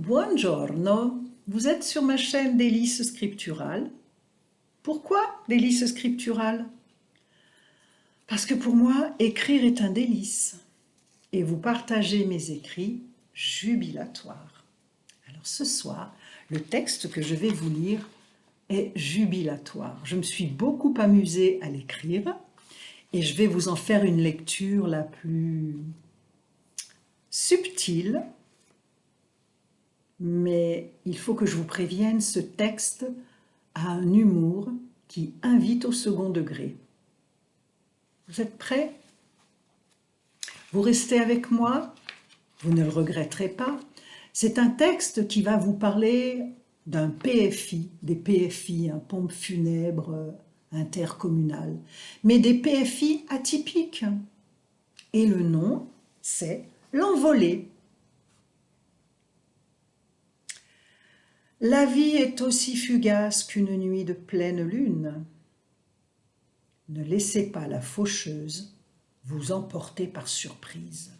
Buongiorno, vous êtes sur ma chaîne Délices Scripturales. Pourquoi Délices Scripturales? Parce que pour moi, écrire est un délice et vous partagez mes écrits jubilatoires. Alors ce soir, le texte que je vais vous lire est jubilatoire. Je me suis beaucoup amusée à l'écrire et je vais vous en faire une lecture la plus subtile. Mais il faut que je vous prévienne, ce texte a un humour qui invite au second degré. Vous êtes prêts? Vous restez avec moi? Vous ne le regretterez pas. C'est un texte qui va vous parler d'un PFI, des PFI, un pompe funèbre intercommunal, mais des PFI atypiques. Et le nom, c'est l'envolée. La vie est aussi fugace qu'une nuit de pleine lune. Ne laissez pas la faucheuse vous emporter par surprise.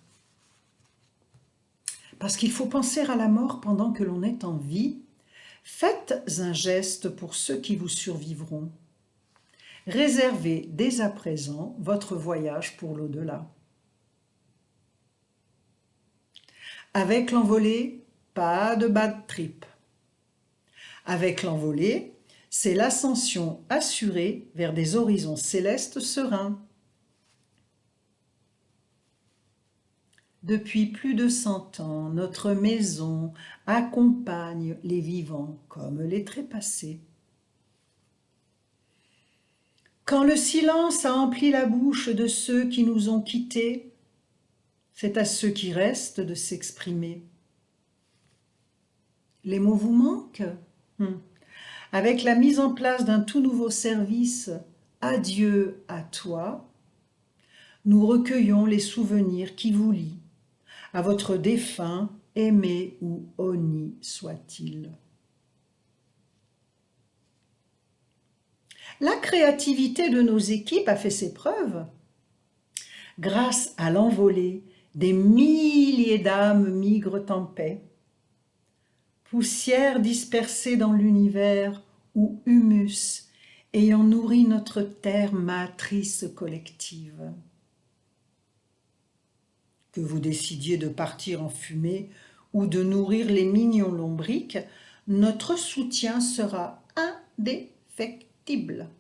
Parce qu'il faut penser à la mort pendant que l'on est en vie, faites un geste pour ceux qui vous survivront. Réservez dès à présent votre voyage pour l'au-delà. Avec l'envolée, pas de bad trip. Avec l'envolée, c'est l'ascension assurée vers des horizons célestes sereins. Depuis plus de 100 ans, notre maison accompagne les vivants comme les trépassés. Quand le silence a empli la bouche de ceux qui nous ont quittés, c'est à ceux qui restent de s'exprimer. Les mots vous manquent? Avec la mise en place d'un tout nouveau service « Adieu à toi », nous recueillons les souvenirs qui vous lient à votre défunt, aimé ou honni soit-il. La créativité de nos équipes a fait ses preuves. Grâce à l'envolée, des milliers d'âmes migrent en paix. Poussière dispersée dans l'univers ou humus ayant nourri notre terre matrice collective. Que vous décidiez de partir en fumée ou de nourrir les mignons lombrics, notre soutien sera indéfectible.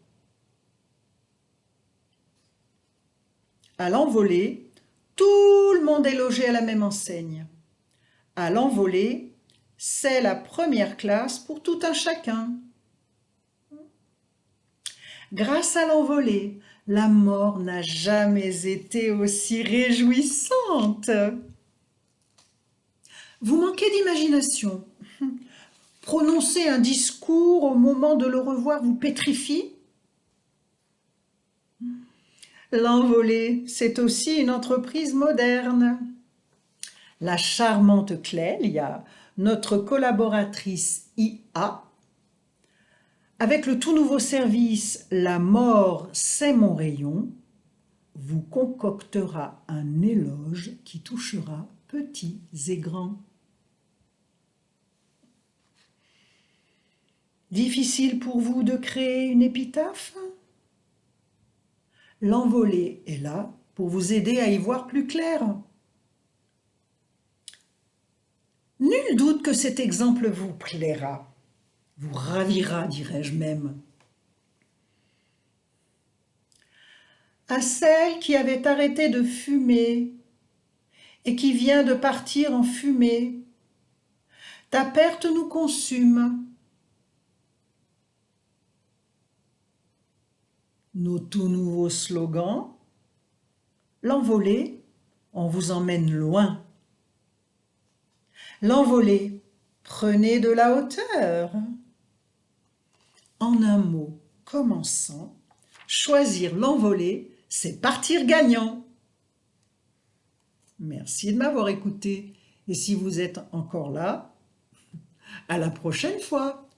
À l'envolée, tout le monde est logé à la même enseigne. À l'envolée, c'est la première classe pour tout un chacun. Grâce à l'envolée, la mort n'a jamais été aussi réjouissante. Vous manquez d'imagination. Prononcer un discours au moment de le revoir vous pétrifie. L'envolée, c'est aussi une entreprise moderne. La charmante Clélia, notre collaboratrice IA, avec le tout nouveau service « La mort, c'est mon rayon », vous concoctera un éloge qui touchera petits et grands. Difficile pour vous de créer une épitaphe? L'envolée est là pour vous aider à y voir plus clair. Nul doute que cet exemple vous plaira, vous ravira, dirais-je même. À celle qui avait arrêté de fumer et qui vient de partir en fumée, ta perte nous consume. Nos tout nouveaux slogans, l'envolée, on vous emmène loin. L'envolée, prenez de la hauteur. En un mot commençant, choisir l'envolée, c'est partir gagnant. Merci de m'avoir écouté. Et si vous êtes encore là, à la prochaine fois.